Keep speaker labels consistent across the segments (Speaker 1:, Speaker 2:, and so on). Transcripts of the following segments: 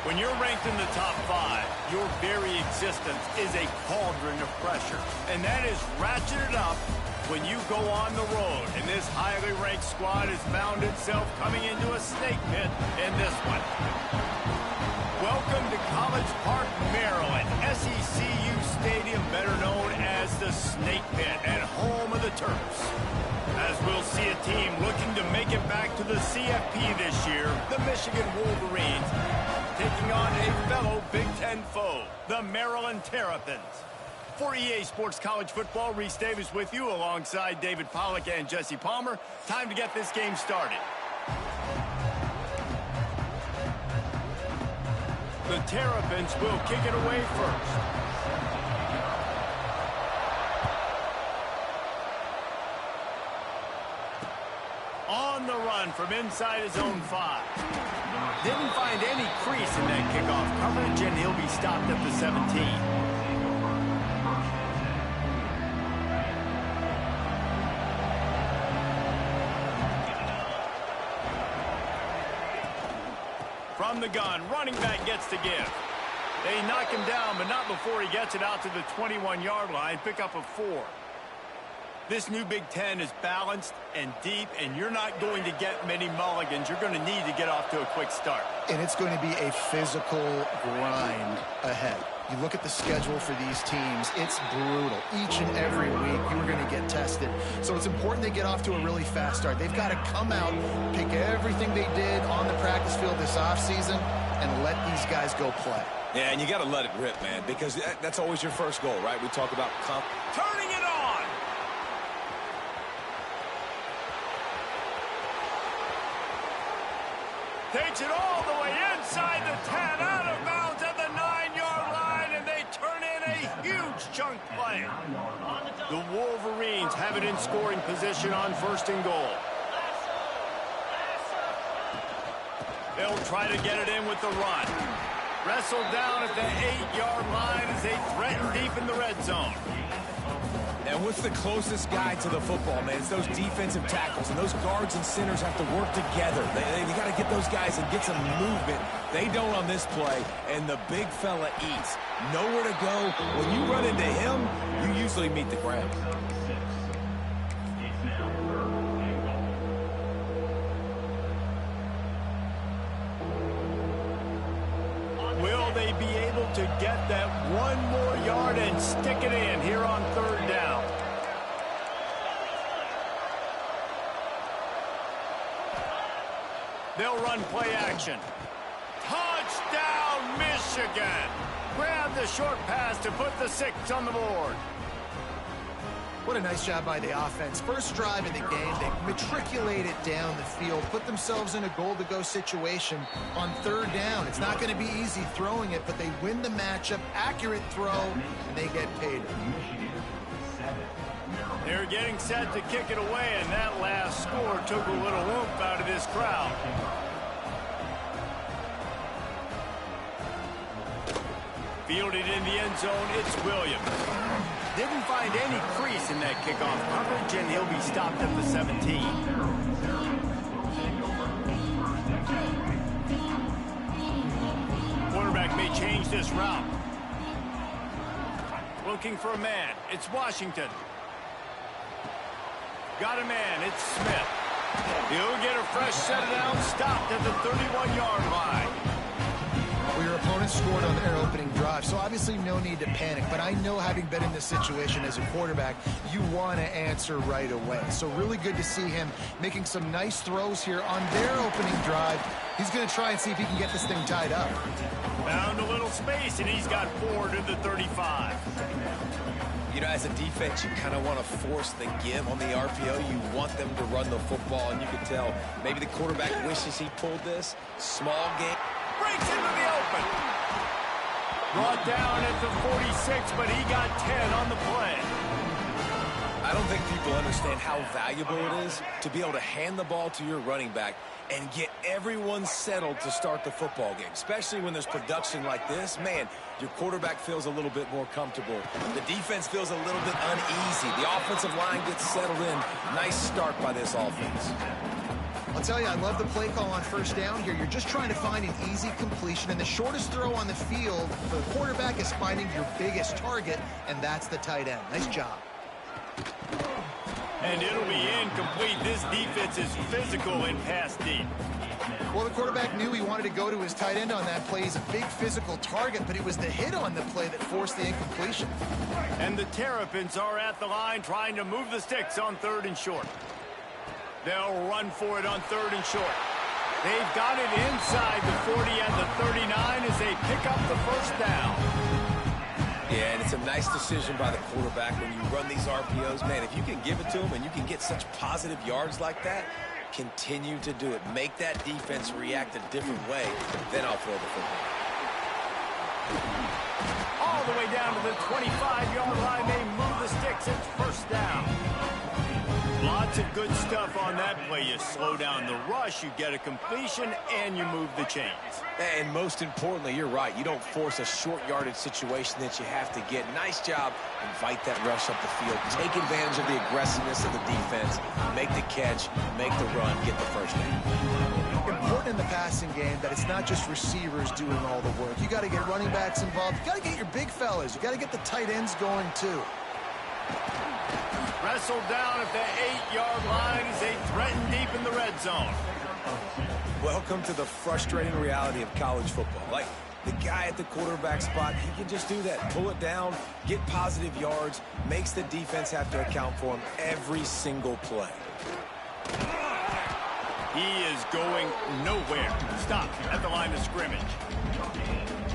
Speaker 1: When you're ranked in the top 5, your very existence is a cauldron of pressure. And that is ratcheted up when you go on the road. And this highly ranked squad has found itself coming into a snake pit in this one. Welcome to College Park, Maryland, SECU Stadium, better known as the Snake Pit and home of the Terps. As we'll see a team looking to make it back to the CFP this year, the Michigan Wolverines, taking on a fellow Big Ten foe, the Maryland Terrapins. For EA Sports College Football, Reese Davis with you alongside David Pollack and Jesse Palmer. Time to get this game started. The Terrapins will kick it away first. On the run from inside his own 5. Didn't find any crease in that kickoff coverage, and he'll be stopped at the 17. From the gun, running back gets to give. They knock him down, but not before he gets it out to the 21-yard line. Pick up a 4. This new Big Ten is balanced and deep, and you're not going to get many mulligans. You're going to need to get off to a quick start.
Speaker 2: And it's going to be a physical grind ahead. You look at the schedule for these teams, it's brutal. Each and every week, you're going to get tested. So it's important they get off to a really fast start. They've got to come out, pick everything they did on the practice field this offseason, and let these guys go play.
Speaker 3: Yeah, and you got to let it rip, man, because that's always your first goal, right? We talk about
Speaker 1: turning it on. Takes it all the way inside the 10, out of bounds at the 9-yard line, and they turn in a huge chunk play. The Wolverines have it in scoring position on 1st and goal. They'll try to get it in with the run. Wrestled down at the 8-yard line as they threaten deep in the red zone.
Speaker 3: And what's the closest guy to the football, man? It's those defensive tackles, and those guards and centers have to work together. They got to get those guys and get some movement. They don't on this play, and the big fella eats. Nowhere to go. When you run into him, you usually meet the ground.
Speaker 1: Will they be able to get that one more yard and stick it in here on 3rd down? They'll run play action. Touchdown, Michigan! Grab the short pass to put the 6 on the board.
Speaker 2: What a nice job by the offense. First drive in the game, they matriculated down the field, put themselves in a goal-to-go situation on 3rd down. It's not going to be easy throwing it, but they win the matchup, accurate throw, and they get paid.
Speaker 1: They're getting set to kick it away, and that last score took a little oomph out of this crowd. Fielded in the end zone, it's Williams. Didn't find any crease in that kickoff coverage, and he'll be stopped at the 17. Quarterback may change this route. Looking for a man. It's Washington. Got a man. It's Smith. He'll get a fresh set down, stopped at the 31-yard line.
Speaker 2: Well, your opponent scored on their opening drive, so obviously no need to panic. But I know, having been in this situation as a quarterback, you want to answer right away. So really good to see him making some nice throws here on their opening drive. He's going to try and see if he can get this thing tied up.
Speaker 1: Found a little space, and he's got 4 to the 35.
Speaker 3: You know, as a defense, you kind of want to force the give on the RPO. You want them to run the football, and you can tell maybe the quarterback wishes he pulled this. Small game.
Speaker 1: Breaks into the open. Brought down at the 46, but he got 10 on the play.
Speaker 3: I don't think people understand how valuable it is to be able to hand the ball to your running back and get everyone settled to start the football game, especially when there's production like this. Man, your quarterback feels a little bit more comfortable. The defense feels a little bit uneasy. The offensive line gets settled in. Nice start by this offense.
Speaker 2: I'll tell you, I love the play call on first down here. You're just trying to find an easy completion, and the shortest throw on the field for the quarterback is finding your biggest target, and that's the tight end. Nice job.
Speaker 1: And it'll be incomplete. This defense is physical in pass deep.
Speaker 2: Well, the quarterback knew he wanted to go to his tight end on that play. He's a big physical target, but it was the hit on the play that forced the incompletion.
Speaker 1: And the Terrapins are at the line trying to move the sticks on 3rd and short. They'll run for it on 3rd and short. They've got it inside the 40 and the 39 as they pick up the first down.
Speaker 3: Yeah, and it's a nice decision by the quarterback when you run these RPOs. Man, if you can give it to them and you can get such positive yards like that, continue to do it. Make that defense react a different way, then I'll throw the football.
Speaker 1: All the way down to the 25-yard line, they move the sticks. It's first down. Lots of good stuff on that play. You slow down the rush, you get a completion, and you move the chains.
Speaker 3: And most importantly, you're right. You don't force a short yardage situation that you have to get. Nice job. Invite that rush up the field. Take advantage of the aggressiveness of the defense. Make the catch, make the run, get the first down.
Speaker 2: Important in the passing game that it's not just receivers doing all the work. You got to get running backs involved. You got to get your big fellas. You got to get the tight ends going too.
Speaker 1: Wrestled down at the 8-yard line as they threaten deep in the red zone.
Speaker 3: Welcome to the frustrating reality of college football. Like, the guy at the quarterback spot, he can just do that. Pull it down, get positive yards, makes the defense have to account for him every single play.
Speaker 1: He is going nowhere. Stop at the line of scrimmage.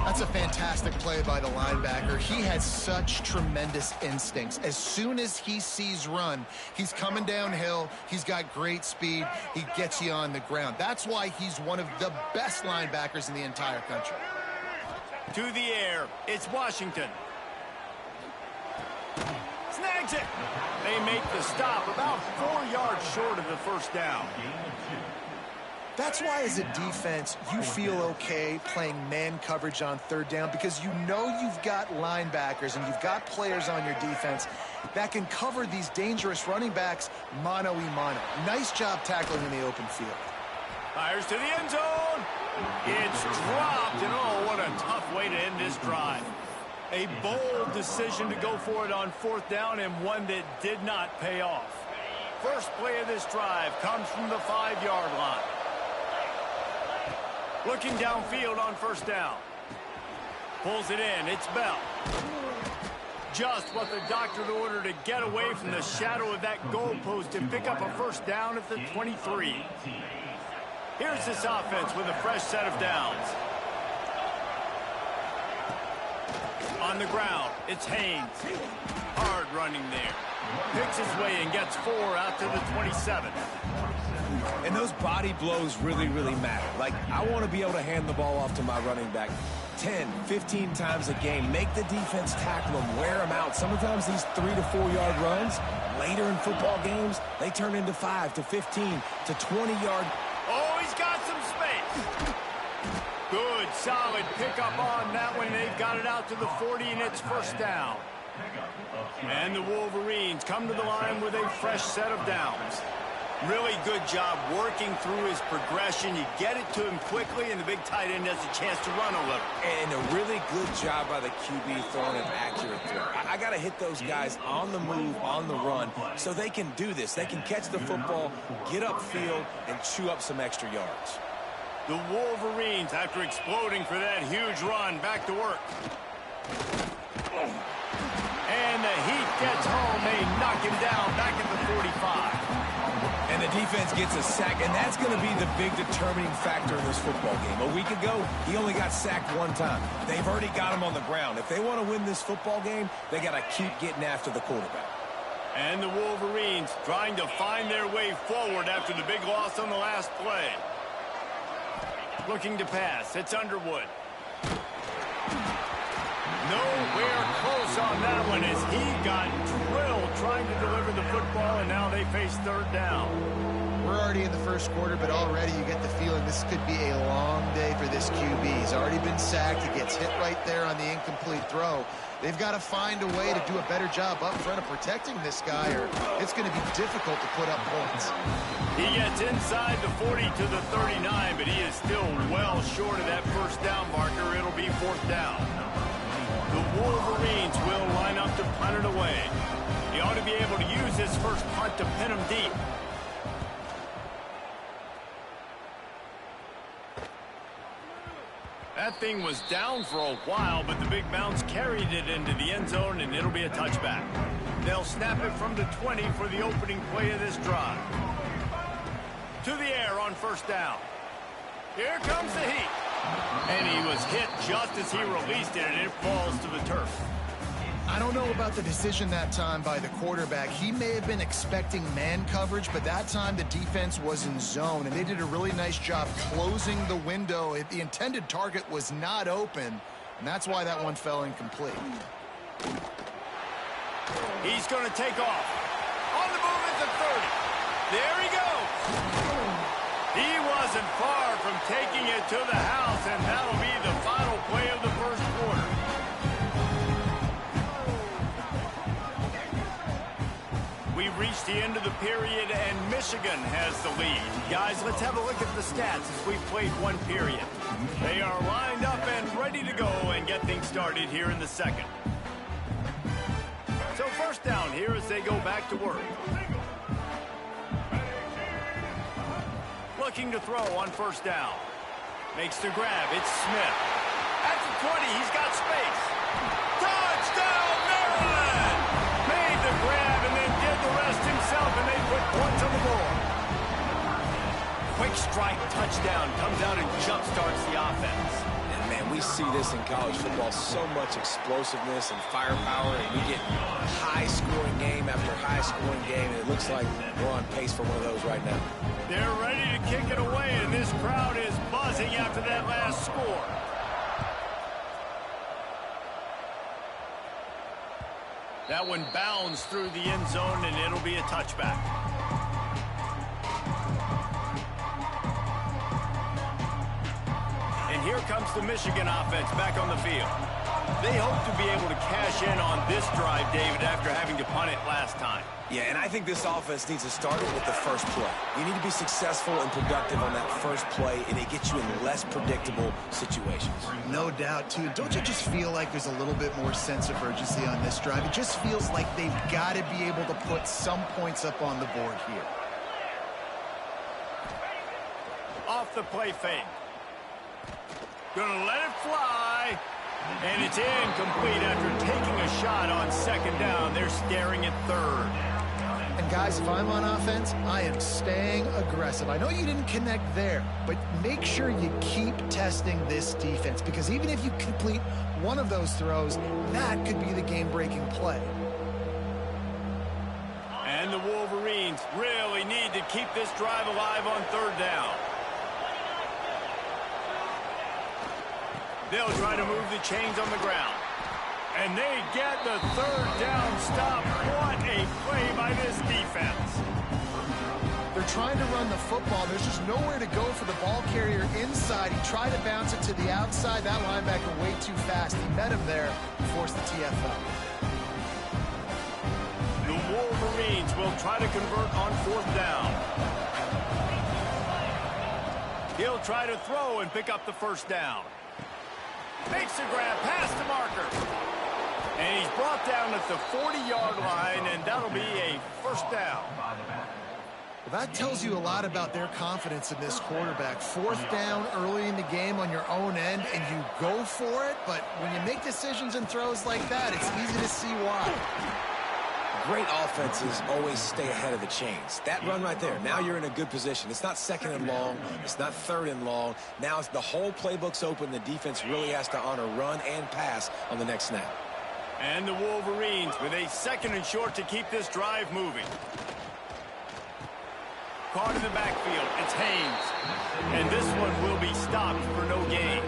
Speaker 2: That's a fantastic play by the linebacker. He has such tremendous instincts. As soon as he sees run, he's coming downhill. He's got great speed. He gets you on the ground. That's why he's one of the best linebackers in the entire country.
Speaker 1: To the air, it's Washington. Snags it. They make the stop about 4 yards short of the first down.
Speaker 2: That's why, as a defense, you feel okay playing man coverage on 3rd down because you know you've got linebackers and you've got players on your defense that can cover these dangerous running backs mano-a-mano. Nice job tackling in the open field.
Speaker 1: Fires to the end zone. It's dropped, and oh, what a tough way to end this drive. A bold decision to go for it on 4th down and one that did not pay off. First play of this drive comes from the 5-yard line. Looking downfield on first down. Pulls it in. It's Bell. Just what the doctor ordered to get away from the shadow of that goalpost and pick up a first down at the 23. Here's this offense with a fresh set of downs. On the ground, it's Haynes. Hard running there. Picks his way and gets 4 out to the 27.
Speaker 3: And those body blows really, really matter. Like, I want to be able to hand the ball off to my running back 10, 15 times a game. Make the defense tackle them, wear them out. Sometimes these 3 to 4 yard runs, later in football games, they turn into 5 to 15 to 20 yard.
Speaker 1: Oh, he's got some space. Good, solid pickup on that one. They've got it out to the 40, and it's first down. And the Wolverines come to the line with a fresh set of downs. Really good job working through his progression. You get it to him quickly, and the big tight end has a chance to run a little.
Speaker 3: And a really good job by the QB throwing an accurate throw. I got to hit those guys on the move, on the run, so they can do this. They can catch the football, get upfield, and chew up some extra yards.
Speaker 1: The Wolverines, after exploding for that huge run, back to work. And the Heat gets home. They knock him down back at the 45.
Speaker 3: And the defense gets a sack, and that's going to be the big determining factor in this football game. A week ago, he only got sacked 1 time. They've already got him on the ground. If they want to win this football game, they got to keep getting after the quarterback.
Speaker 1: And the Wolverines trying to find their way forward after the big loss on the last play. Looking to pass. It's Underwood. Nowhere close on that one as he got drilled trying to deliver the football, and now they face 3rd down.
Speaker 2: We're already in the first quarter, but already you get the feeling this could be a long day for this QB. He's already been sacked. He gets hit right there on the incomplete throw. They've got to find a way to do a better job up front of protecting this guy, or it's going to be difficult to put up points.
Speaker 1: He gets inside the 40 to the 39, but he is still well short of that first down marker. It'll be fourth down. The Wolverines will line up to punt it away. He ought to be able to use his first punt to pin him deep. That thing was down for a while, but the big bounce carried it into the end zone, and it'll be a touchback. They'll snap it from the 20 for the opening play of this drive. To the air on first down. Here comes the heat. And he was hit just as he released it, and it falls to the turf.
Speaker 2: I don't know about the decision that time by the quarterback. He may have been expecting man coverage, but that time the defense was in zone, and they did a really nice job closing the window. The intended target was not open, and that's why that one fell incomplete.
Speaker 1: He's going to take off. On the move at the 30. There he goes. He wasn't far from taking it to the house, and that'll be the final play of the first quarter. We've reached the end of the period, and Michigan has the lead. Guys, let's have a look at the stats as we've played one period. They are lined up and ready to go and get things started here in the second. So first down here as they go back to work. Looking to throw on first down. Makes the grab. It's Smith. At the 20, he's got space. Touchdown, Maryland! Made the grab and then did the rest himself, and they put points on the board. Quick strike touchdown comes out and jump-starts the offense.
Speaker 3: And, man, we see this in college football, so much explosiveness and firepower, and we get high-scoring game after high-scoring game, and it looks like we're on pace for one of those right now.
Speaker 1: They're ready to kick it away, and this crowd is buzzing after that last score. That one bounds through the end zone, and it'll be a touchback. And here comes the Michigan offense back on the field. They hope to be able to cash in on this drive, David, after having to punt it last time.
Speaker 3: Yeah, and I think this offense needs to start it with the first play. You need to be successful and productive on that first play, and it gets you in less predictable situations.
Speaker 2: No doubt, too. Don't you just feel like there's a little bit more sense of urgency on this drive? It just feels like they've got to be able to put some points up on the board here.
Speaker 1: Off the play fake. Gonna let it fly. And it's incomplete after taking a shot on second down. They're staring at third.
Speaker 2: And guys, if I'm on offense, I am staying aggressive. I know you didn't connect there, but make sure you keep testing this defense, because even if you complete one of those throws, that could be the game-breaking play.
Speaker 1: And the Wolverines really need to keep this drive alive on third down. They'll try to move the chains on the ground. And they get the third down stop. What a play by this defense.
Speaker 2: They're trying to run the football. There's just nowhere to go for the ball carrier inside. He tried to bounce it to the outside. That linebacker way too fast. He met him there and forced the TFL.
Speaker 1: The Wolverines will try to convert on fourth down. He'll try to throw and pick up the first down. Makes the grab past the marker. And he's brought down at the 40-yard line, and that'll be a first down.
Speaker 2: Well, that tells you a lot about their confidence in this quarterback. Fourth down early in the game on your own end, and you go for it. But when you make decisions and throws like that, it's easy to see why.
Speaker 3: Great offenses always stay ahead of the chains. That run right there, now you're in a good position. It's not second and long. It's not third and long. Now the whole playbook's open. The defense really has to honor run and pass on the next snap.
Speaker 1: And the Wolverines with a second and short to keep this drive moving. Caught in the backfield. It's Haynes. And this one will be stopped for no gain.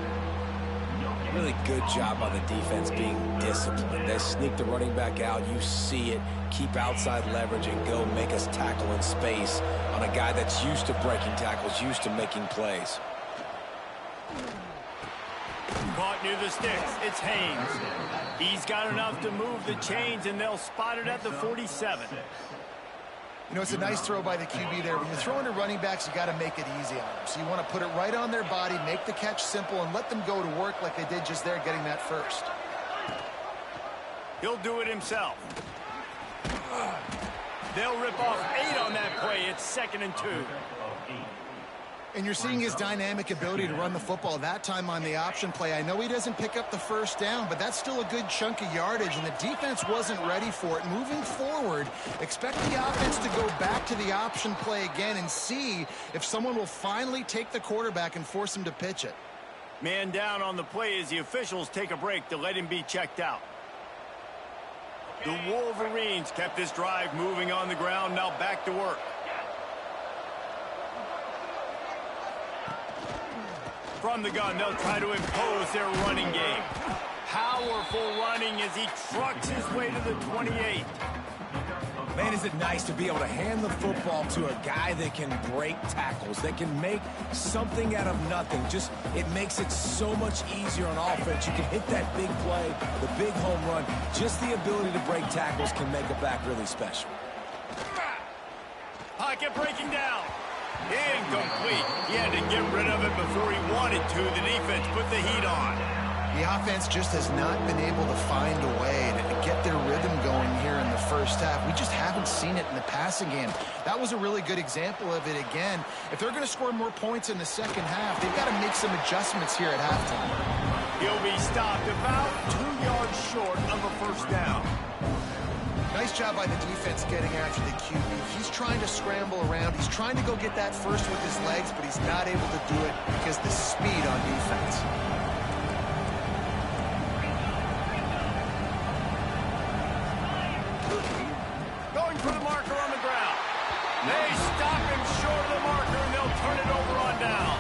Speaker 3: Really good job by the defense being disciplined. They sneak the running back out. You see it. Keep outside leverage and go make us tackle in space on a guy that's used to breaking tackles, used to making plays.
Speaker 1: Caught near the sticks. It's Haynes. He's got enough to move the chains, and they'll spot it at the 47.
Speaker 2: You know, it's a nice throw by the QB there. When you're throwing to running backs, you got to make it easy on them. So you want to put it right on their body, make the catch simple, and let them go to work like they did just there, getting that first.
Speaker 1: He'll do it himself. They'll rip off 8 on that play. It's 2nd and 2.
Speaker 2: And you're seeing his dynamic ability to run the football that time on the option play. I know he doesn't pick up the first down, but that's still a good chunk of yardage, and the defense wasn't ready for it. Moving forward, expect the offense to go back to the option play again and see if someone will finally take the quarterback and force him to pitch it.
Speaker 1: Man down on the play as the officials take a break to let him be checked out. The Wolverines kept this drive moving on the ground, now back to work. From the gun, they'll try to impose their running game. Powerful running as he trucks his way to the 28.
Speaker 3: Man, is it nice to be able to hand the football to a guy that can break tackles, that can make something out of nothing. Just, it makes it so much easier on offense. You can hit that big play, the big home run. Just the ability to break tackles can make a back really special.
Speaker 1: Pocket breaking down. Incomplete. He had to get rid of it before he wanted to. The defense put the heat on.
Speaker 2: The offense just has not been able to find a way to get their rhythm going here in the first half. We just haven't seen it in the passing game. That was a really good example of it again. If they're going to score more points in the second half, they've got to make some adjustments here at halftime.
Speaker 1: He'll be stopped about 2 yards short of a first down.
Speaker 2: Nice job by the defense getting after the QB. He's trying to scramble around. He's trying to go get that first with his legs, but he's not able to do it because the speed on defense.
Speaker 1: Going for the marker on the ground. They stop him short of the marker, and they'll turn it over on down.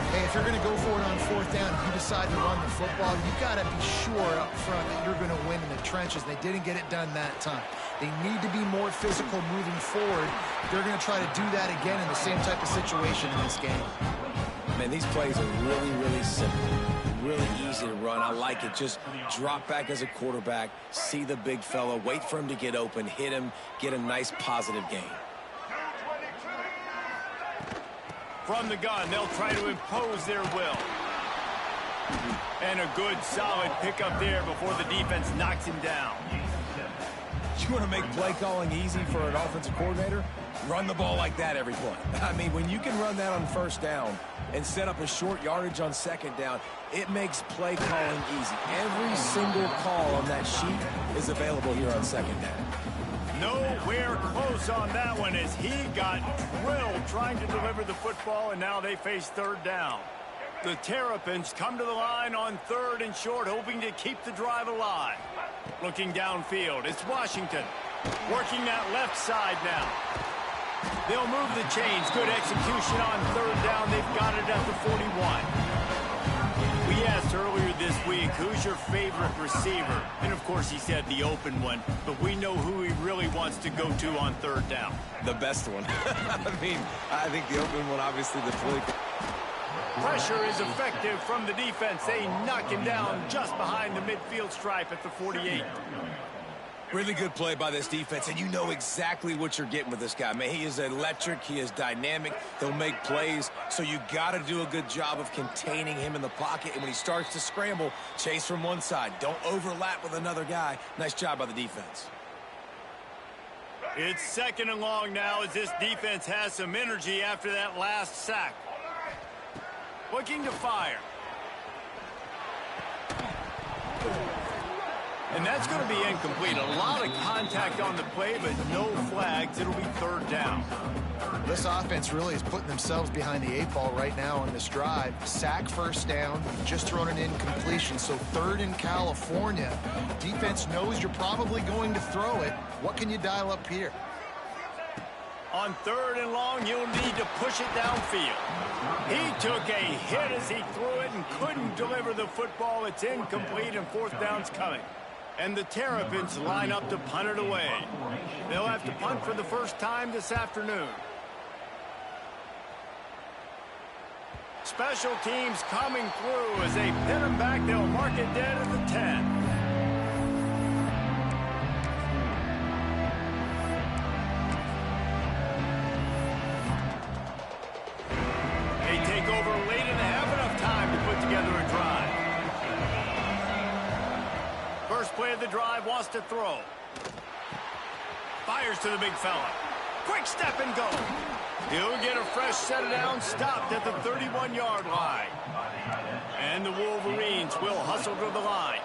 Speaker 2: Hey, if you're going to go for it on 4th down, if you decide to run the football, you've got to be sure up front that you're going to win in the trenches. They didn't get it done that time. They need to be more physical moving forward. They're going to try to do that again in the same type of situation in this game.
Speaker 3: Man, these plays are really, really simple. Really easy to run. I like it. Just drop back as a quarterback, see the big fella, wait for him to get open, hit him, get a nice positive gain.
Speaker 1: From the gun, they'll try to impose their will. And a good, solid pickup there before the defense knocks him down.
Speaker 3: You want to make play calling easy for an offensive coordinator? Run the ball like that every play. I mean, when you can run that on 1st down and set up a short yardage on 2nd down, it makes play calling easy. Every single call on that sheet is available here on 2nd down.
Speaker 1: Nowhere close on that one as he got drilled trying to deliver the football, and now they face 3rd down. The Terrapins come to the line on 3rd and short, hoping to keep the drive alive. Looking downfield, it's Washington working that left side now. They'll move the chains. Good execution on 3rd down. They've got it at the 41. We asked earlier this week, who's your favorite receiver? And, of course, he said the open one, but we know who he really wants to go to on 3rd down.
Speaker 3: The best one. I mean, I think the open one, obviously, the play.
Speaker 1: Pressure is effective from the defense. They knock him down just behind the midfield stripe at the 48.
Speaker 3: Really good play by this defense, and you know exactly what you're getting with this guy. Man, he is electric. He is dynamic. He'll make plays, so you got to do a good job of containing him in the pocket. And when he starts to scramble, chase from one side. Don't overlap with another guy. Nice job by the defense.
Speaker 1: It's 2nd and long now as this defense has some energy after that last sack. Looking to fire. And that's going to be incomplete. A lot of contact on the play, but no flags. It'll be 3rd down.
Speaker 2: This offense really is putting themselves behind the 8 ball right now on this drive. Sack 1st down, just thrown an incompletion. So 3rd in California. Defense knows you're probably going to throw it. What can you dial up here?
Speaker 1: On 3rd and long, you'll need to push it downfield. He took a hit as he threw it and couldn't deliver the football. It's incomplete, and 4th down's coming. And the Terrapins line up to punt it away. They'll have to punt for the first time this afternoon. Special teams coming through as they pin them back. They'll mark it dead at the 10. Play of the drive, wants to throw. Fires to the big fella. Quick step and go. He'll get a fresh set of downs, stopped at the 31-yard line. And the Wolverines will hustle to the line.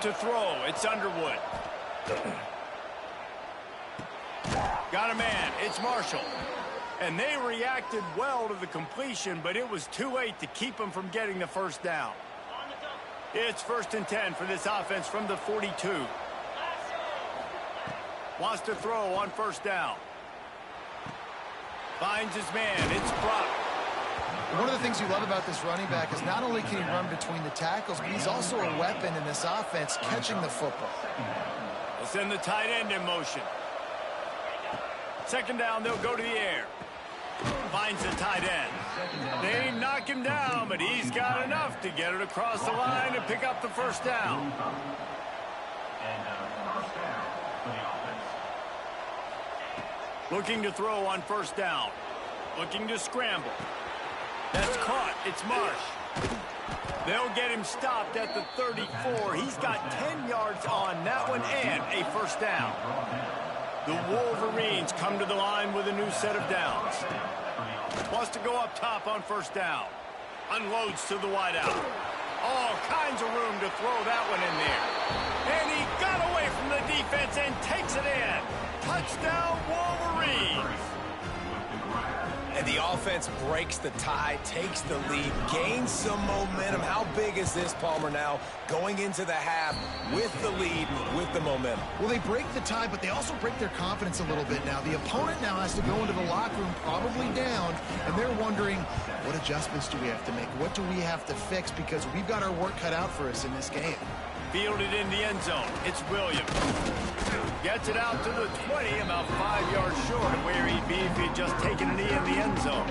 Speaker 1: To throw, it's Underwood. Got a man, it's Marshall. And they reacted well to the completion, but it was too late to keep them from getting the first down. It's 1st and 10 for this offense from the 42. Wants to throw on 1st down. Finds his man. It's Brock.
Speaker 2: One of the things you love about this running back is not only can he run between the tackles, but he's also a weapon in this offense catching the football.
Speaker 1: They'll send the tight end in motion. 2nd down, they'll go to the air. Finds the tight end. They knock him down, but he's got enough to get it across the line and pick up the first down. Looking to throw on 1st down. Looking to scramble. That's caught. It's Marsh. They'll get him stopped at the 34. He's got 10 yards on that one and a first down. The Wolverines come to the line with a new set of downs. Wants to go up top on 1st down. Unloads to the wideout. All kinds of room to throw that one in there. And he got away from the defense and takes it in. Touchdown, Wolverines.
Speaker 3: And the offense breaks the tie, takes the lead, gains some momentum. How big is this, Palmer, now going into the half with the lead, with the momentum?
Speaker 2: Well, they break the tie, but they also break their confidence a little bit now. The opponent now has to go into the locker room probably down, and they're wondering, what adjustments do we have to make? What do we have to fix? Because we've got our work cut out for us in this game.
Speaker 1: Fielded in the end zone. It's Williams. Gets it out to the 20, about 5 yards short of where he'd be if he'd just taken a knee in the end zone.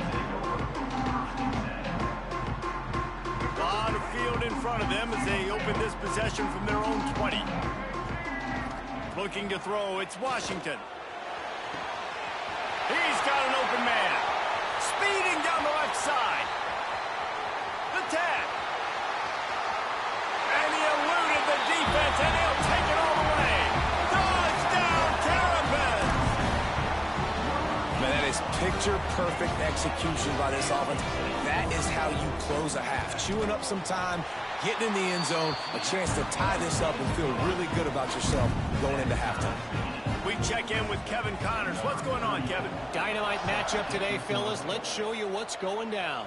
Speaker 1: A lot of field in front of them as they open this possession from their own 20. Looking to throw, it's Washington. He's got an open man. Speeding down the left side. The 10. And he eluded the defense, and he'll take it all the way. Touchdown, Terrapins!
Speaker 3: Man, that is picture-perfect execution by this offense. That is how you close a half. Chewing up some time, getting in the end zone, a chance to tie this up and feel really good about yourself going into halftime.
Speaker 1: We check in with Kevin Connors. What's going on, Kevin?
Speaker 4: Dynamite matchup today, fellas. Let's show you what's going down.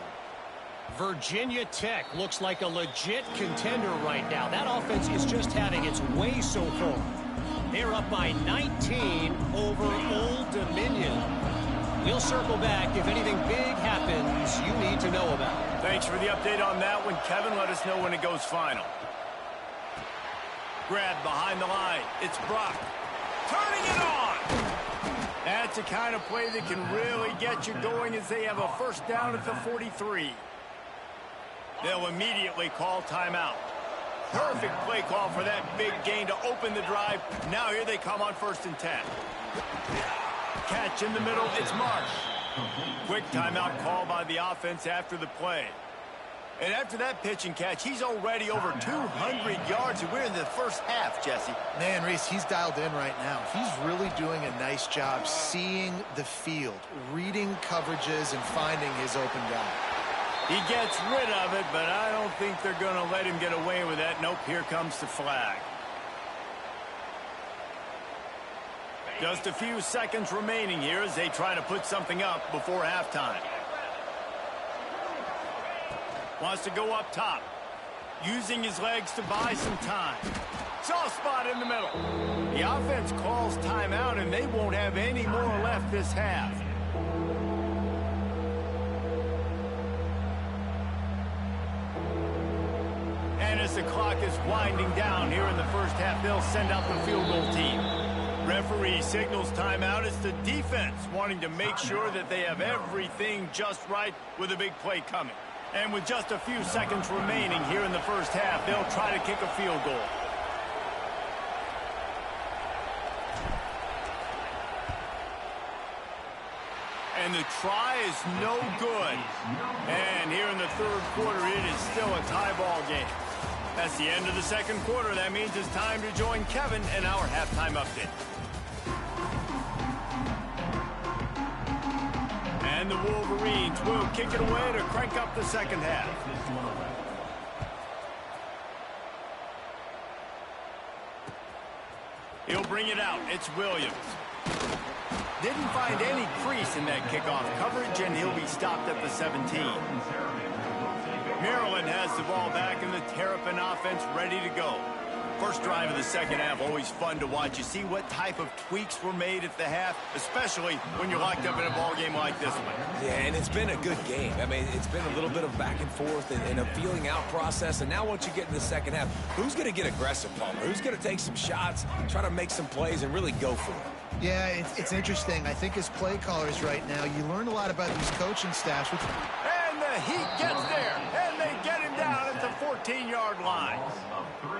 Speaker 4: Virginia Tech looks like a legit contender right now. That offense is just having its way so far. They're up by 19 over Old Dominion. We'll circle back if anything big happens you need to know about.
Speaker 1: Thanks for the update on that one, Kevin. Let us know when it goes final. Grab behind the line. It's Brock. Turning it on. That's the kind of play that can really get you going as they have a first down at the 43. They'll immediately call timeout. Perfect play call for that big gain to open the drive. Now here they come on 1st and 10. Catch in the middle, it's Marsh. Quick timeout call by the offense after the play. And after that pitch and catch, he's already over 200 yards, and we're in the first half, Jesse.
Speaker 2: Man, Reese, he's dialed in right now. He's really doing a nice job seeing the field, reading coverages, and finding his open guy.
Speaker 1: He gets rid of it, but I don't think they're going to let him get away with that. Nope, here comes the flag. Just a few seconds remaining here as they try to put something up before halftime. Wants to go up top, using his legs to buy some time. Soft spot in the middle. The offense calls timeout, and they won't have any more left this half. And as the clock is winding down here in the first half, they'll send out the field goal team. Referee signals timeout. It's the defense wanting to make sure that they have everything just right with a big play coming. And with just a few seconds remaining here in the first half, they'll try to kick a field goal. And the try is no good. And here in the third quarter, it is still a tie ball game. That's the end of the second quarter. That means it's time to join Kevin in our halftime update. And the Wolverines will kick it away to crank up the second half. He'll bring it out. It's Williams. Didn't find any crease in that kickoff coverage, and he'll be stopped at the 17. Maryland has the ball back, and the Terrapin offense ready to go. First drive of the second half, always fun to watch. You see what type of tweaks were made at the half, especially when you're locked up in a ball game like this one.
Speaker 3: Yeah, and it's been a good game. I mean, it's been a little bit of back and forth and a feeling out process. And now once you get in the second half, who's going to get aggressive, Palmer? Who's going to take some shots, try to make some plays, and really go for it?
Speaker 2: Yeah, it's interesting. I think as play callers right now, you learn a lot about these coaching staffs.
Speaker 1: And the Heat gets there, and they get him down at the 14-yard line.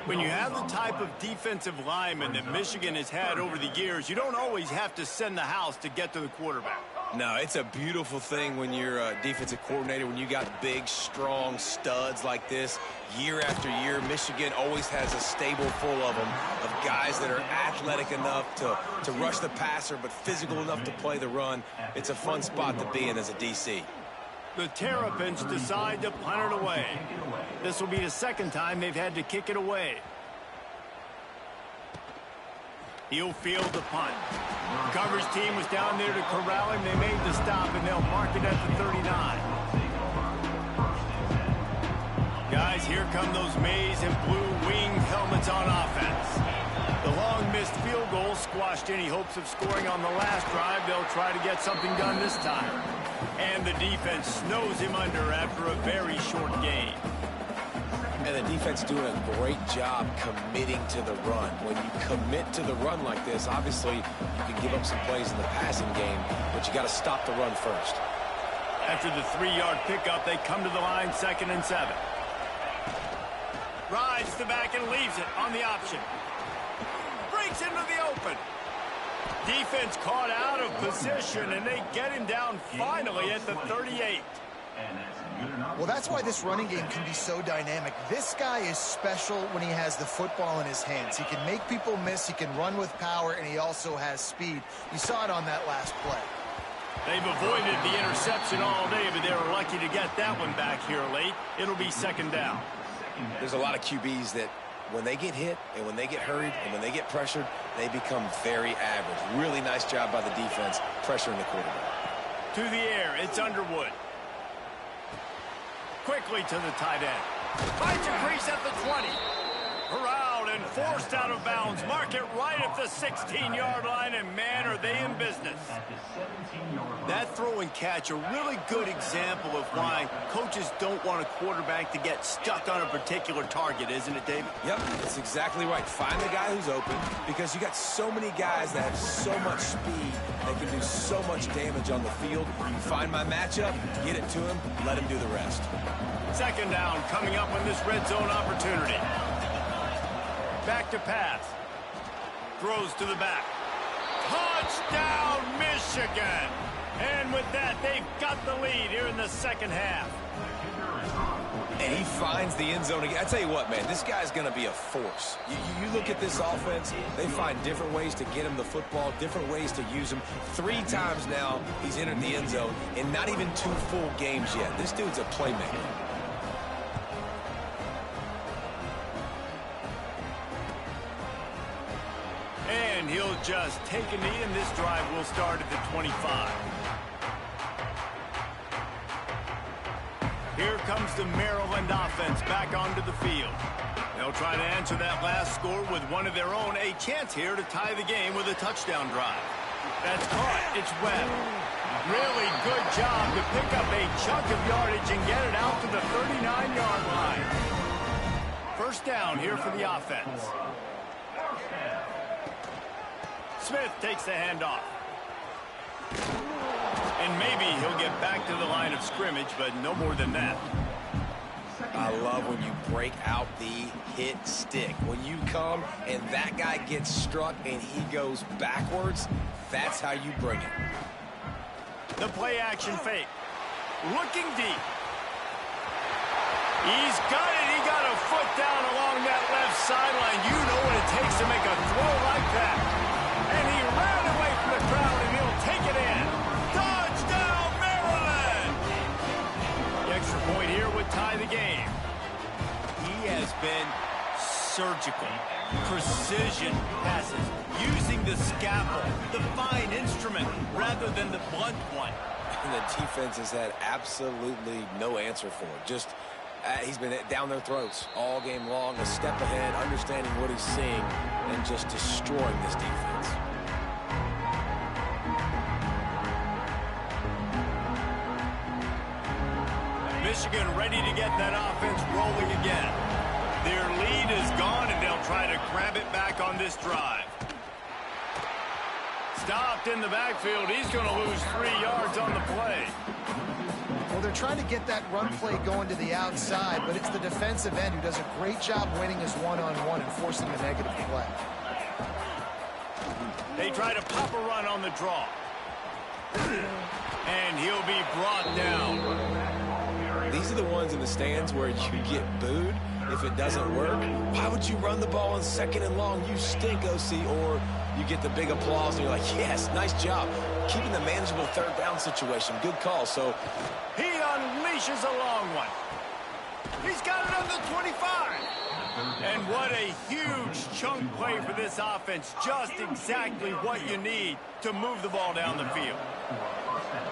Speaker 1: When you have the type of defensive lineman that Michigan has had over the years, you don't always have to send the house to get to the quarterback.
Speaker 3: No, it's a beautiful thing when you're a defensive coordinator, when you got big, strong studs like this. Year after year, Michigan always has a stable full of them, of guys that are athletic enough to rush the passer, but physical enough to play the run. It's a fun spot to be in as a DC.
Speaker 1: The Terrapins decide to punt it away. This will be the second time they've had to kick it away. He'll field the punt. Coverage team was down there to corral him. They made the stop, and they'll mark it at the 39. Guys, here come those maize and blue winged helmets on offense. The long missed field goal squashed any hopes of scoring on the last drive. They'll try to get something done this time. And the defense snows him under after a very short game.
Speaker 3: And the defense doing a great job committing to the run. When you commit to the run like this, obviously you can give up some plays in the passing game, but you got to stop the run first.
Speaker 1: After the 3-yard pickup, they come to the line, 2nd and 7. Rides the back and leaves it on the option. Breaks into the open. Defense caught out of position, and they get him down finally at the 38.
Speaker 2: Well, that's why this running game can be so dynamic. This guy is special when he has the football in his hands. He can make people miss, he can run with power, and he also has speed. You saw it on that last play.
Speaker 1: They've avoided the interception all day, but they were lucky to get that one back here late. It'll be 2nd down.
Speaker 3: There's a lot of QBs that when they get hit and when they get hurried and when they get pressured, they become very average. Really nice job by the defense pressuring the quarterback.
Speaker 1: To the air, it's Underwood. Quickly to the tight end. Finds a crease at the 20. Corralled and forced out of bounds. Mark it right at the 16-yard line, and man, are they in business. That throw and catch, a really good example of why coaches don't want a quarterback to get stuck on a particular target, isn't it, David?
Speaker 3: Yep, that's exactly right. Find the guy who's open, because you got so many guys that have so much speed that can do so much damage on the field. You find my matchup, get it to him, let him do the rest.
Speaker 1: 2nd down coming up on this red zone opportunity. Back to pass. Throws to the back. Touchdown, Michigan! And with that, they've got the lead here in the second half.
Speaker 3: And he finds the end zone again. I tell you what, man, this guy's going to be a force. You look at this offense, they find different ways to get him the football, different ways to use him. 3 times now he's entered the end zone, and not even 2 full games yet. This dude's a playmaker.
Speaker 1: And he'll just take a knee, and this drive will start at the 25. Here comes the Maryland offense back onto the field. They'll try to answer that last score with one of their own. A chance here to tie the game with a touchdown drive. That's caught. It's Webb. Really good job to pick up a chunk of yardage and get it out to the 39-yard line. First down here for the offense. Smith takes the handoff. And maybe he'll get back to the line of scrimmage, but no more than that.
Speaker 3: I love when you break out the hit stick. When you come and that guy gets struck and he goes backwards, that's how you bring it.
Speaker 1: The play action fake. Looking deep. He's got it. He got a foot down along that left sideline. You know what it takes to make a throw like that. And he ran away from the crowd, and he'll take it in. Touchdown, Maryland! The extra point here would tie the game. He has been surgical. Precision passes. Using the scalpel, the fine instrument, rather than the blunt one.
Speaker 3: And the defense has had absolutely no answer for it. Just, he's been down their throats all game long, a step ahead, understanding what he's seeing, and just destroying this defense.
Speaker 1: Michigan ready to get that offense rolling again. Their lead is gone, and they'll try to grab it back on this drive. Stopped in the backfield. He's going to lose 3 yards on the play.
Speaker 2: Well, they're trying to get that run play going to the outside, but it's the defensive end who does a great job winning his one-on-one and forcing the negative play.
Speaker 1: They try to pop a run on the draw. And he'll be brought down.
Speaker 3: These are the ones in the stands where you get booed if it doesn't work. Why would you run the ball on 2nd and long? You stink, OC. Or you get the big applause and you're like, yes, nice job. Keeping the manageable 3rd down situation. Good call. So
Speaker 1: he unleashes a long one. He's got it on the 25. And what a huge chunk play for this offense. Just exactly what you need to move the ball down the field.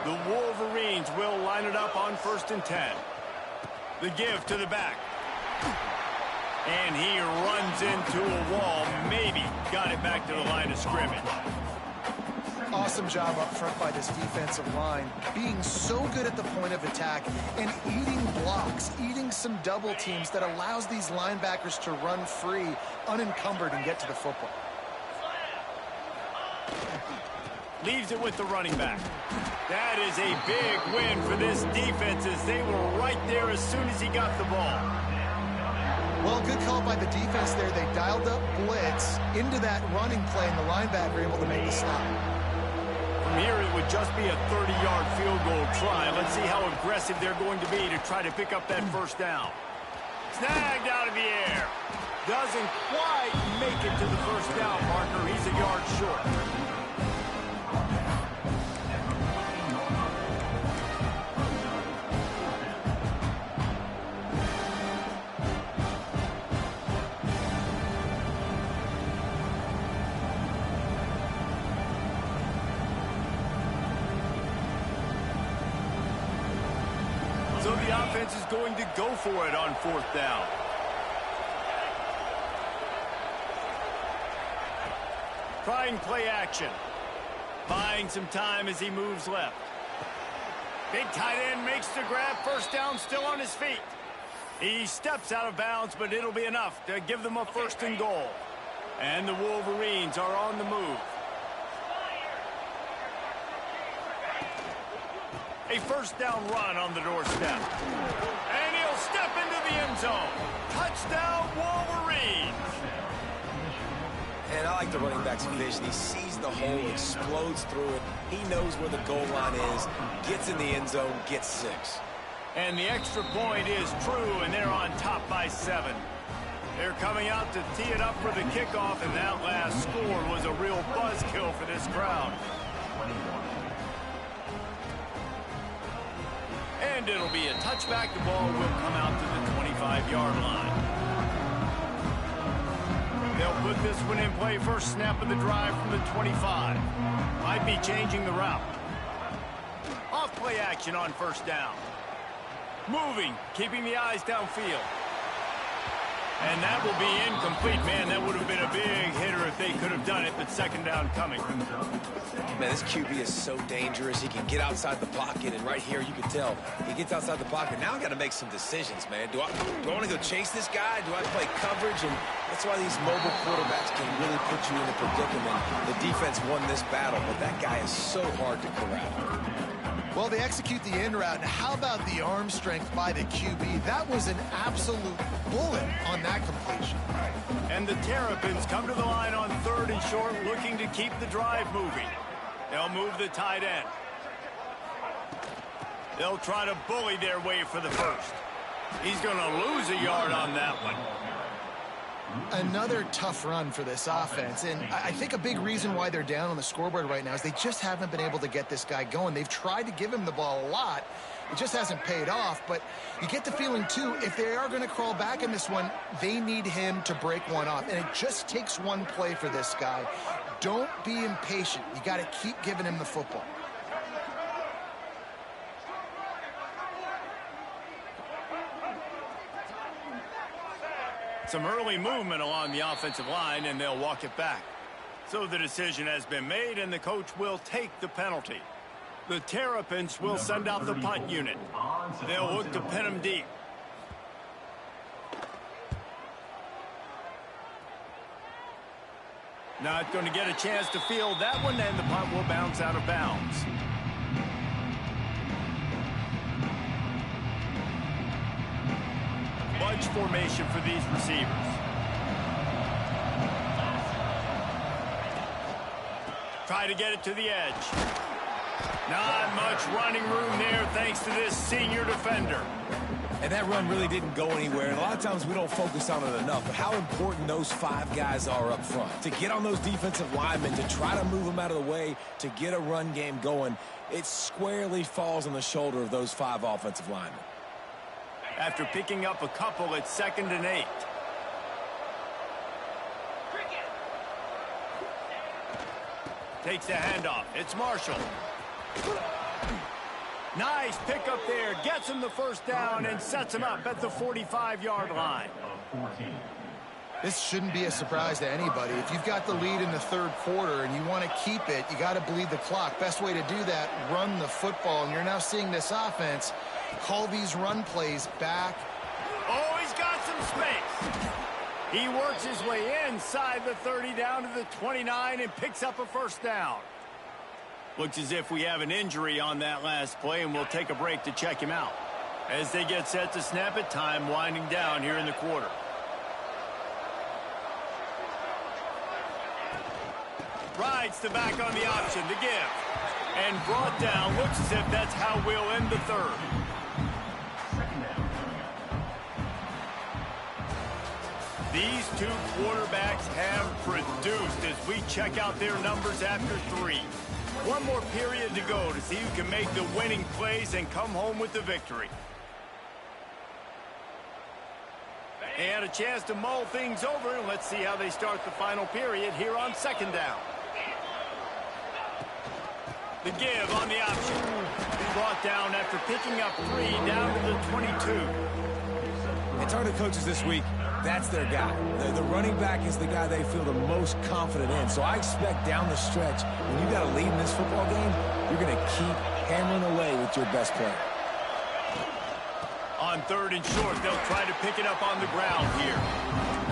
Speaker 1: The Wolverines will line it up on 1st and 10. The give to the back. And he runs into a wall. Maybe got it back to the line of scrimmage.
Speaker 2: Awesome job up front by this defensive line, being so good at the point of attack and eating blocks, eating some double teams that allows these linebackers to run free, unencumbered, and get to the football.
Speaker 1: Leaves it with the running back. That is a big win for this defense as they were right there as soon as he got the ball.
Speaker 2: Well, good call by the defense there. They dialed up blitz into that running play, and the linebacker able to make the stop.
Speaker 1: From here, it would just be a 30-yard field goal try. Let's see how aggressive they're going to be to try to pick up that 1st down. Snagged out of the air. Doesn't quite make it to the 1st down marker. He's a yard short. So the offense is going to go for it on 4th down. Trying play action. Buying some time as he moves left. Big tight end makes the grab. 1st down, still on his feet. He steps out of bounds, but it'll be enough to give them a 1st and goal. And the Wolverines are on the move. A 1st down run on the doorstep. And he'll step into the end zone. Touchdown, Wolverines.
Speaker 3: And I like the running back's vision. He sees the hole, explodes through it. He knows where the goal line is, gets in the end zone, gets 6.
Speaker 1: And the extra point is true, and they're on top by 7. They're coming out to tee it up for the kickoff, and that last score was a real buzzkill for this crowd. And it'll be a touchback. The ball will come out to the 25-yard line. They'll put this one in play. 1st snap of the drive from the 25. Might be changing the route. Off play action on 1st down. Moving, keeping the eyes downfield. And that will be incomplete. Man, that would have been a big hitter if they could have done it, but second down coming.
Speaker 3: Man, this QB is so dangerous. He can get outside the pocket, and right here you can tell he gets outside the pocket. Now I got to make some decisions, man. Do I want to go chase this guy? Do I play coverage? And that's why these mobile quarterbacks can really put you in a predicament. The defense won this battle, but that guy is so hard to corral.
Speaker 2: Well, they execute the in route. Now, how about the arm strength by the QB? That was an absolute bullet on that completion.
Speaker 1: And the Terrapins come to the line on 3rd and short, looking to keep the drive moving. They'll move the tight end. They'll try to bully their way for the first. He's going to lose a yard on that one.
Speaker 2: Another tough run for this offense, and I think a big reason why they're down on the scoreboard right now is they just haven't been able to get this guy going. They've tried to give him the ball a lot. It just hasn't paid off, but you get the feeling, too, if they are going to crawl back in this one, they need him to break one off, and it just takes one play for this guy. Don't be impatient. You got to keep giving him the football.
Speaker 1: Some early movement along the offensive line, and they'll walk it back. So the decision has been made, and the coach will take the penalty. The Terrapins will send out the punt unit. They'll look to pin him deep. Not going to get a chance to field that one, and the punt will bounce out of bounds. Bunch formation for these receivers. Try to get it to the edge. Not much running room there thanks to this senior defender.
Speaker 3: And that run really didn't go anywhere. And a lot of times we don't focus on it enough, but how important those 5 guys are up front. To get on those defensive linemen, to try to move them out of the way, to get a run game going, it squarely falls on the shoulder of those 5 offensive linemen.
Speaker 1: After picking up a couple, it's 2nd and 8. Takes the handoff. It's Marshall. Nice pickup there. Gets him the first down and sets him up at the 45-yard line.
Speaker 2: This shouldn't be a surprise to anybody. If you've got the lead in the 3rd quarter and you want to keep it, you got to bleed the clock. Best way to do that, run the football. And you're now seeing this offense call these run plays back.
Speaker 1: Oh, he's got some space. He works his way inside the 30 down to the 29 and picks up a first down. Looks as if we have an injury on that last play, and we'll take a break to check him out. As they get set to snap it, time winding down here in the quarter. Rides the back on the option, the give. And brought down. Looks as if that's how we'll end the 3rd. These 2 quarterbacks have produced as we check out their numbers after 3. One more period to go to see who can make the winning plays and come home with the victory. And a chance to mull things over. Let's see how they start the final period here on 2nd down. The give on the option. Brought down after picking up 3 down to the 22.
Speaker 3: And Tarda coaches this week, that's their guy. The running back is the guy they feel the most confident in. So I expect down the stretch, when you got a lead in this football game, you're going to keep hammering away with your best player.
Speaker 1: On 3rd and short, they'll try to pick it up on the ground here.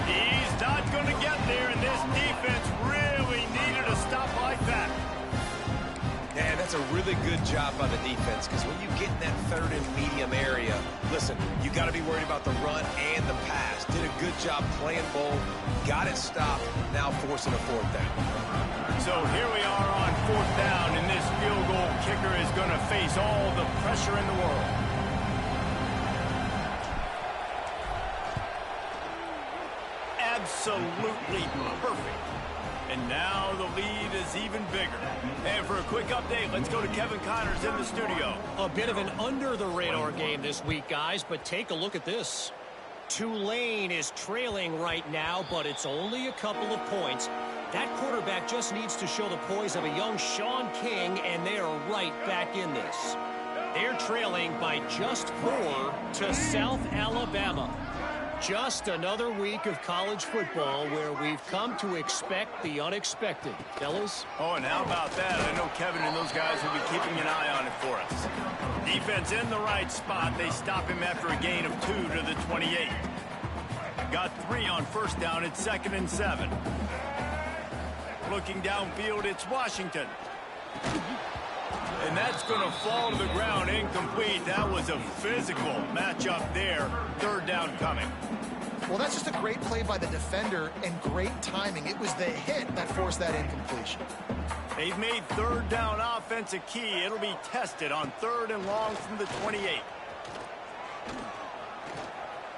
Speaker 1: He's not going to get there, and this defense really needed a stop like that.
Speaker 3: Yeah, that's a really good job by the defense, because when you get in that 3rd and medium area, listen, you got to be worried about the run and the pass. Did a good job playing both, got it stopped, now forcing a 4th down.
Speaker 1: So here we are on 4th down, and this field goal kicker is going to face all the pressure in the world. Absolutely perfect. And now the lead is even bigger. And for a quick update, let's go to Kevin Connors in the studio.
Speaker 4: A bit of an under-the-radar game this week, guys, but take a look at this. Tulane is trailing right now, but it's only a couple of points. That quarterback just needs to show the poise of a young Sean King, and they are right back in this. They're trailing by just 4 to South Alabama. Just another week of college football where we've come to expect the unexpected. Fellas?
Speaker 1: Oh, and how about that? I know Kevin and those guys will be keeping an eye on it for us. Defense in the right spot. They stop him after a gain of 2 to the 28. Got 3 on first down. It's 2nd and 7. Looking downfield, it's Washington. And that's going to fall to the ground incomplete. That was a physical matchup there. 3rd down coming.
Speaker 2: Well, that's just a great play by the defender and great timing. It was the hit that forced that incompletion.
Speaker 1: They've made 3rd down offense a key. It'll be tested on 3rd and long from the 28.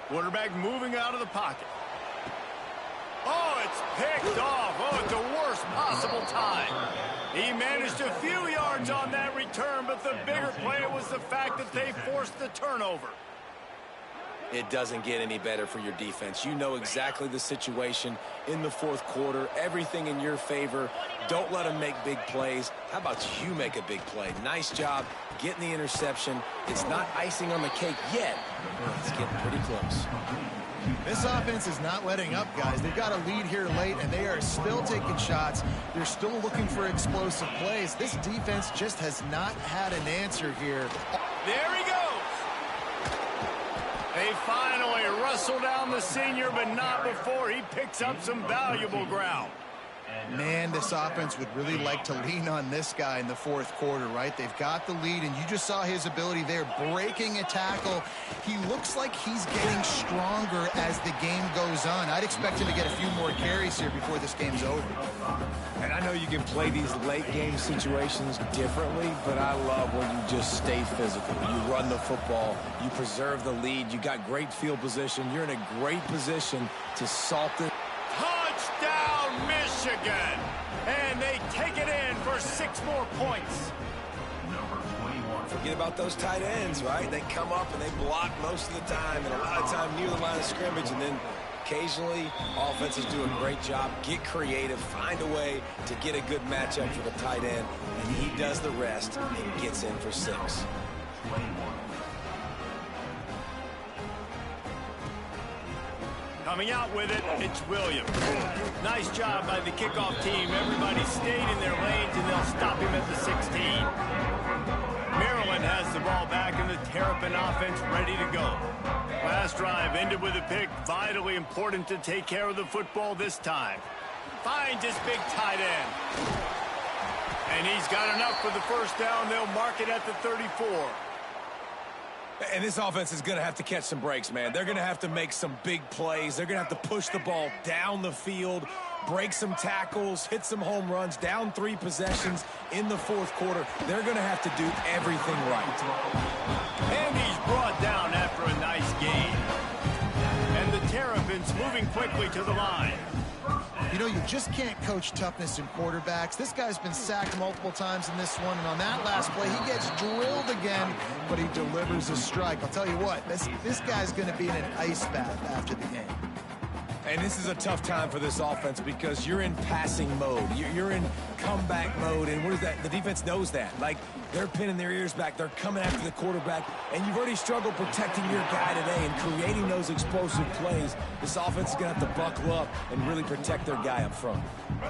Speaker 1: Quarterback moving out of the pocket. Oh, it's picked off. Oh, at the worst possible time. He managed a few yards on that return, but the bigger play was the fact that they forced the turnover.
Speaker 3: It doesn't get any better for your defense. You know exactly the situation in the 4th quarter. Everything in your favor. Don't let them make big plays. How about you make a big play? Nice job getting the interception. It's not icing on the cake yet, but it's getting pretty close.
Speaker 2: This offense is not letting up, guys. They've got a lead here late, and they are still taking shots. They're still looking for explosive plays. This defense just has not had an answer here.
Speaker 1: There he goes. They finally wrestle down the senior, but not before he picks up some valuable ground.
Speaker 2: Man, this offense would really like to lean on this guy in the 4th quarter, right? They've got the lead, and you just saw his ability there, breaking a tackle. He looks like he's getting stronger as the game goes on. I'd expect him to get a few more carries here before this game's over.
Speaker 3: And I know you can play these late-game situations differently, but I love when you just stay physical. You run the football, you preserve the lead, you got great field position, you're in a great position to salt it.
Speaker 1: Touchdown, Michigan! And they take it in for 6 more points.
Speaker 3: Forget about those tight ends, right? They come up and they block most of the time, and a lot of time near the line of scrimmage, and then occasionally offenses do a great job, get creative, find a way to get a good matchup for the tight end, and he does the rest and gets in for 6.
Speaker 1: Coming out with it, it's Williams. Nice job by the kickoff team. Everybody stayed in their lanes, and they'll stop him at the 16. Maryland has the ball back, and the Terrapin offense ready to go. Last drive ended with a pick. Vitally important to take care of the football this time. Finds his big tight end. And he's got enough for the 1st down. They'll mark it at the 34.
Speaker 3: And this offense is going to have to catch some breaks, man. They're going to have to make some big plays. They're going to have to push the ball down the field, break some tackles, hit some home runs, down 3 possessions in the 4th quarter. They're going to have to do everything right.
Speaker 1: And he's brought down after a nice gain. And the Terrapins moving quickly to the line.
Speaker 2: You know, you just can't coach toughness in quarterbacks. This guy's been sacked multiple times in this one, and on that last play, he gets drilled again, but he delivers a strike. I'll tell you what, this guy's going to be in an ice bath after the game.
Speaker 3: And this is a tough time for this offense because you're in passing mode. You're in comeback mode, and what is that? The defense knows that. Like, they're pinning their ears back. They're coming after the quarterback, and you've already struggled protecting your guy today and creating those explosive plays. This offense is going to have to buckle up and really protect their guy up front.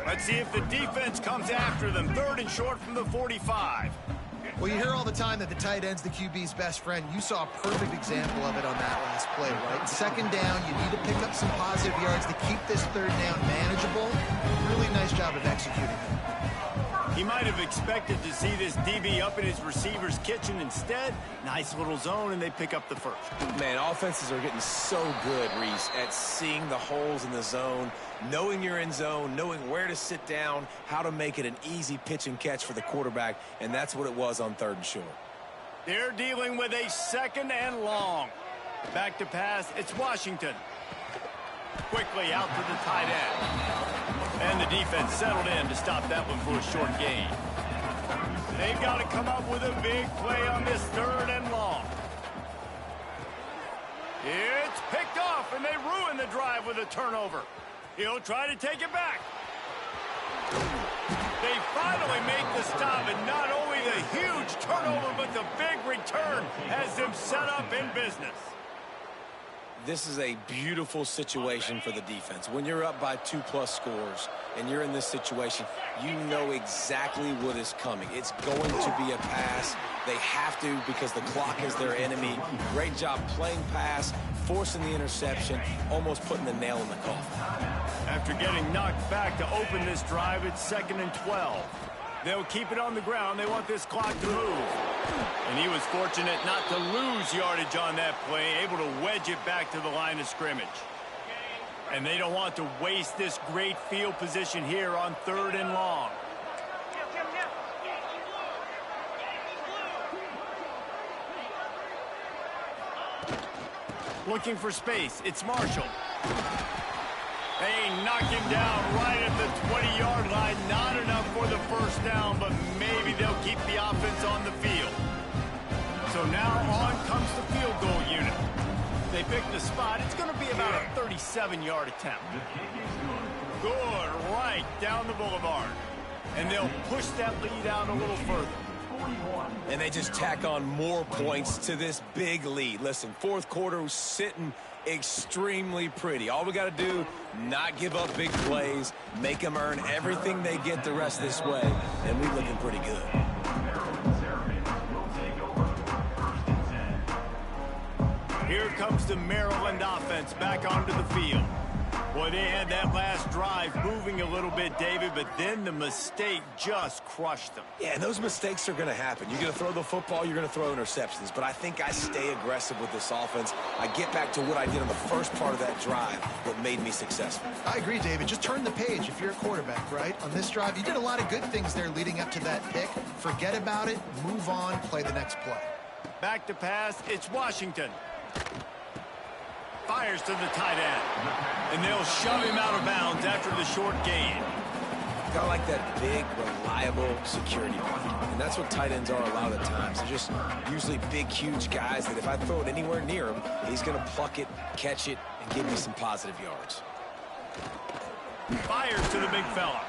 Speaker 1: Let's see if the defense comes after them. 3rd and short from the 45.
Speaker 2: Well, you hear all the time that the tight end's the QB's best friend. You saw a perfect example of it on that last play, right? 2nd down, you need to pick up some positive yards to keep this 3rd down manageable. Really nice job of executing it.
Speaker 1: He might have expected to see this DB up in his receiver's kitchen. Instead, nice little zone, and they pick up the 1st.
Speaker 3: Man, offenses are getting so good, Reese, at seeing the holes in the zone, knowing you're in zone, knowing where to sit down, how to make it an easy pitch and catch for the quarterback, and that's what it was on 3rd and short.
Speaker 1: They're dealing with a 2nd and long. Back to pass, it's Washington. Quickly out to the tight end. And the defense settled in to stop that one for a short gain. They've got to come up with a big play on this 3rd and long. It's picked off, and they ruin the drive with a turnover. He'll try to take it back. They finally make the stop, and not only a huge turnover, but the big return has them set up in business.
Speaker 3: This is a beautiful situation for the defense. When you're up by 2+ scores and you're in this situation, you know exactly what is coming. It's going to be a pass. They have to because the clock is their enemy. Great job playing pass, forcing the interception, almost putting the nail in the coffin.
Speaker 1: After getting knocked back to open this drive, it's 2nd and 12. They'll keep it on the ground. They want this clock to move. And he was fortunate not to lose yardage on that play, able to wedge it back to the line of scrimmage. And they don't want to waste this great field position here on 3rd and long. Looking for space. It's Marshall. They knock him down right at the 20-yard line. Not enough for the first down, but maybe they'll keep the offense on the field. So now on comes the field goal unit. They pick the spot. It's going to be about a 37-yard attempt. Good, right down the boulevard. And they'll push that lead out a little further.
Speaker 3: And they just tack on more points to this big lead. Listen, 4th quarter was sitting extremely pretty. All we got to do, not give up big plays, make them earn everything they get the rest of this way, and we're looking pretty good.
Speaker 1: Here comes the Maryland offense back onto the field. Boy, they had that last drive moving a little bit, David, but then the mistake just crushed them.
Speaker 3: Yeah, and those mistakes are going to happen. You're going to throw the football, you're going to throw interceptions, but I think I stay aggressive with this offense. I get back to what I did on the first part of that drive, what made me successful.
Speaker 2: I agree, David. Just turn the page if you're a quarterback, right? On this drive, you did a lot of good things there leading up to that pick. Forget about it, move on, play the next play.
Speaker 1: Back to pass, it's Washington. Fires to the tight end. And they'll shove him out of bounds after the short gain.
Speaker 3: Kind of like that big, reliable security blanket. And that's what tight ends are a lot of the times. They're just usually big, huge guys that if I throw it anywhere near him, he's going to pluck it, catch it, and give me some positive yards.
Speaker 1: Fires to the big fella.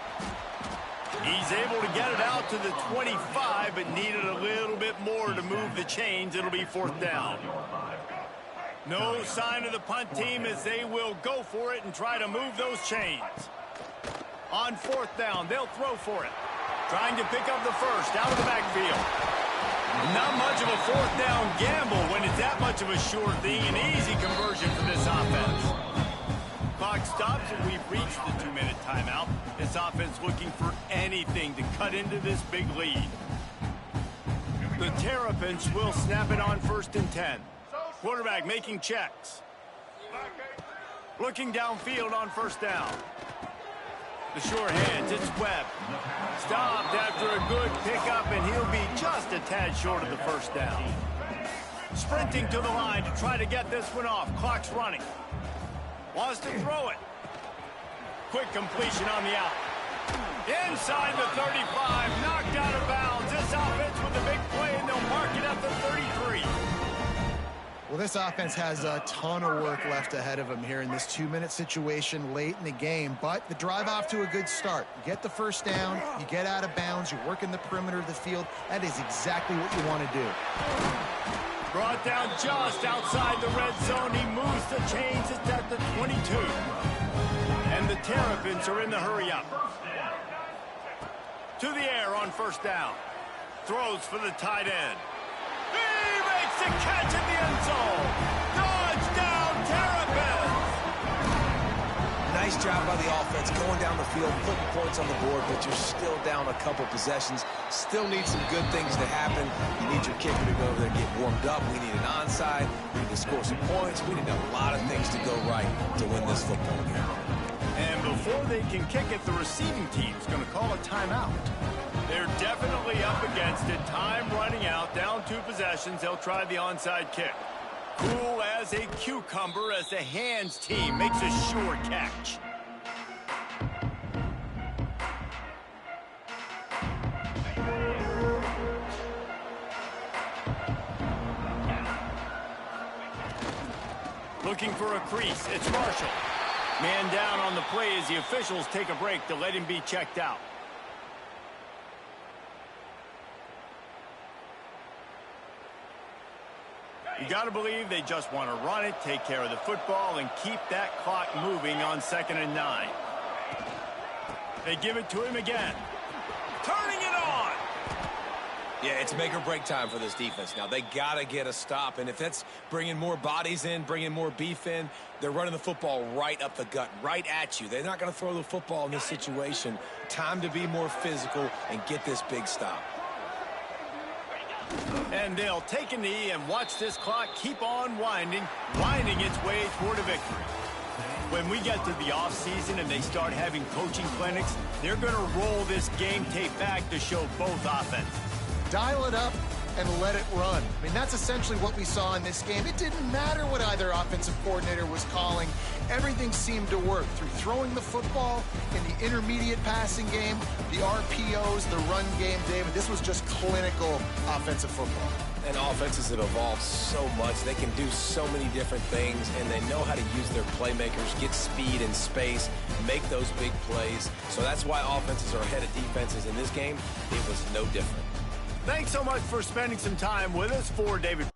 Speaker 1: He's able to get it out to the 25, but needed a little bit more to move the chains. It'll be 4th down. No sign of the punt team as they will go for it and try to move those chains. On 4th down, they'll throw for it. Trying to pick up the first out of the backfield. Not much of a 4th down gamble when it's that much of a sure thing. An easy conversion for this offense. Clock stops and we've reached the 2-minute timeout. This offense looking for anything to cut into this big lead. The Terrapins will snap it on 1st and 10. Quarterback making checks. Looking downfield on 1st down. The sure hands, it's Webb. Stopped after a good pickup, and he'll be just a tad short of the 1st down. Sprinting to the line to try to get this one off. Clock's running. Wants to throw it. Quick completion on the out. Inside the 35, knocked out of bounds. This offense with a big play, and they'll mark it at the 33.
Speaker 2: Well, this offense has a ton of work left ahead of them here in this 2-minute situation late in the game, but the drive off to a good start. You get the 1st down, you get out of bounds, you work in the perimeter of the field. That is exactly what you want to do.
Speaker 1: Brought down just outside the red zone. He moves the chains. It's at the 22. And the Terrapins are in the hurry-up. To the air on 1st down. Throws for the tight end. He makes the catch in the end zone. Touchdown, Terrapins!
Speaker 3: Nice job by the offense going down the field, putting points on the board, but you're still down a couple possessions. Still need some good things to happen. You need your kicker to go over there and get warmed up. We need an onside. We need to score some points. We need a lot of things to go right to win this football game.
Speaker 1: And before they can kick it, the receiving team's going to call a timeout. They're definitely up against it. Time running out. Down 2 possessions. They'll try the onside kick. Cool as a cucumber as the hands team makes a sure catch. Looking for a crease. It's Marshall. Man down on the play as the officials take a break to let him be checked out. You got to believe they just want to run it, take care of the football, and keep that clock moving on 2nd and 9. They give it to him again. Turning it on.
Speaker 3: Yeah, it's make or break time for this defense. Now, they got to get a stop, and if that's bringing more bodies in, bringing more beef in, they're running the football right up the gut, right at you. They're not going to throw the football in this situation. Time to be more physical and get this big stop.
Speaker 1: And they'll take a knee and watch this clock keep on winding its way toward a victory. When we get to the offseason and they start having coaching clinics, they're going to roll this game tape back to show both offenses.
Speaker 2: Dial it up and let it run. I mean, that's essentially what we saw in this game. It didn't matter what either offensive coordinator was calling. Everything seemed to work through throwing the football in the intermediate passing game, the RPOs, the run game, David. This was just clinical offensive football.
Speaker 3: And offenses have evolved so much. They can do so many different things, and they know how to use their playmakers, get speed and space, make those big plays. So that's why offenses are ahead of defenses in this game. It was no different.
Speaker 1: Thanks so much for spending some time with us. For David